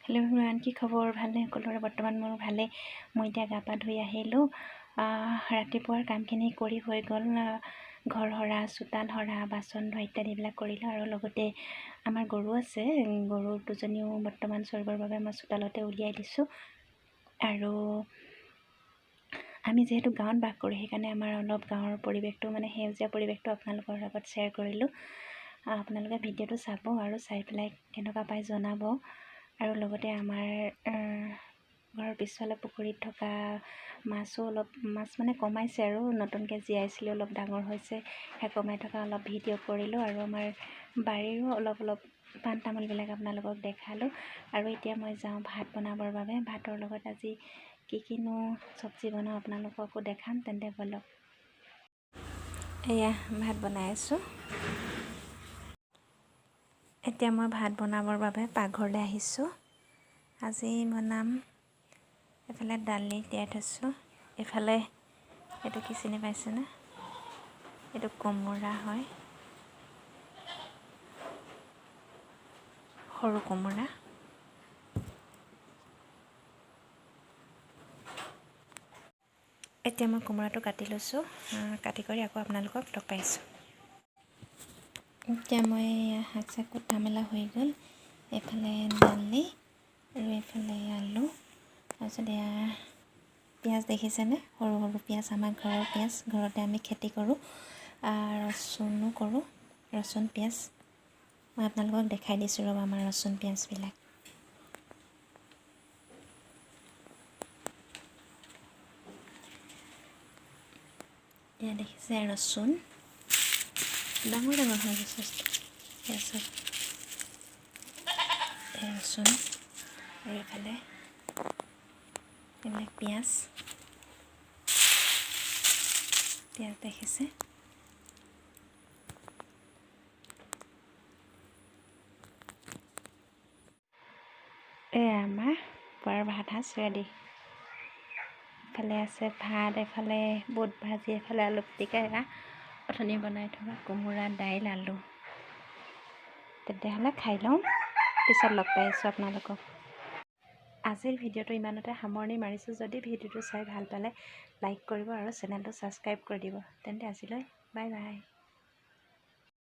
Hello' everyone, কি খবৰ? ভালে সকলোৰে? বৰ্তমান মোৰ ভালে। মই এতিয়া গা পা ধুই আহিলোঁ। ৰাতিপুৱাৰ কামখিনি কৰি হৈ গ'ল। ঘৰ সৰা, চোতাল সৰা, বাচন ধোৱা ইত্যাদিবিলাক কৰিলোঁ। আৰু লগতে আমাৰ গৰু আছে, গৰু দুজনীও বৰ্তমান চৰিবৰ বাবে মই চোতালতে উলিয়াই দিছোঁ। আৰু আমি যিহেতু গাঁৱত বাস কৰোঁ, সেইকাৰণে আমাৰ অলপ গাঁৱৰ পৰিৱেশটো সেউজীয়া পৰিৱেশটো আপোনালোকৰ লগত শ্বেয়াৰ কৰিলোঁ। আপোনালোকে ভিডিঅ'টো চাব আৰু চাই পেলাই কেনেকুৱা পাই জনাব। আৰু লগতে আমাৰ ঘৰৰ পিছফালে পুখুৰীত থকা মাছো মাছ কমাইছে আৰু নতুনকৈ জীয়াইছিলোঁ, অলপ ডাঙৰ হৈছে, সেই কমাই থকা অলপ ভিডিঅ' কৰিলোঁ। আৰু আমাৰ বাৰীৰো অলপ পাণ তামোলবিলাক আপোনালোকক দেখালোঁ। আৰু এতিয়া মই যাওঁ ভাত বনাবৰ বাবে। ভাতৰ লগত আজি কিনো চব্জি বনাওঁ আপোনালোককো দেখাম, তেন্তে ব'লক। এয়া ভাত বনাই আছোঁ। এতিয়া মই ভাত বনাবৰ বাবে পাকঘৰলৈ আহিছোঁ। আজি বনাম, এইফালে দালি তিয়াই থৈছোঁ, এইফালে এইটো কি চিনি পাইছেনে? এইটো কোমোৰা হয়, সৰু কোমোৰা। এতিয়া মই কোমোৰাটো কাটি লৈছোঁ। কাটি কৰি আকৌ আপোনালোকক লগ পাইছোঁ। এতিয়া মই শাক চাক কুটা মেলা হৈ গ'ল। এইফালে দালি আৰু এইফালে আলু, তাৰপিছত এয়া পিঁয়াজ দেখিছেনে? সৰু সৰু পিঁয়াজ, আমাৰ ঘৰৰ পিঁয়াজ, ঘৰতে আমি খেতি কৰোঁ, ৰচুনো কৰোঁ, ৰচুন পিঁয়াজ। মই আপোনালোকক দেখাই দিছোঁ ৰ'ব আমাৰ ৰচুন পিঁয়াজবিলাক। এয়া দেখিছে ৰচুন, ডাঙৰ ডাঙৰ হয় যথেষ্ট। ৰচুন আৰু এইফালে এইবিলাক পিঁয়াজ দেখিছে। এয়া আমাৰ পুৱাৰ ভাত সাজ ৰেডি। এফালে আছে ভাত, এফালে বুট ভাজি, এফালে আলু পিটিকা, এয়া অথনি বনাই থকা কোমোৰা, দাইল, আলু। তেতিয়াহ'লে খাই লওঁ, পিছত লগ পাই আছোঁ আপোনালোকক। আজিৰ ভিডিঅ'টো ইমানতে সামৰণি মাৰিছোঁ। যদি ভিডিঅ'টো চাই ভাল পালে লাইক কৰিব আৰু চেনেলটো ছাবস্ক্ৰাইব কৰি দিব। তেন্তে আজিলৈ বাই বাই।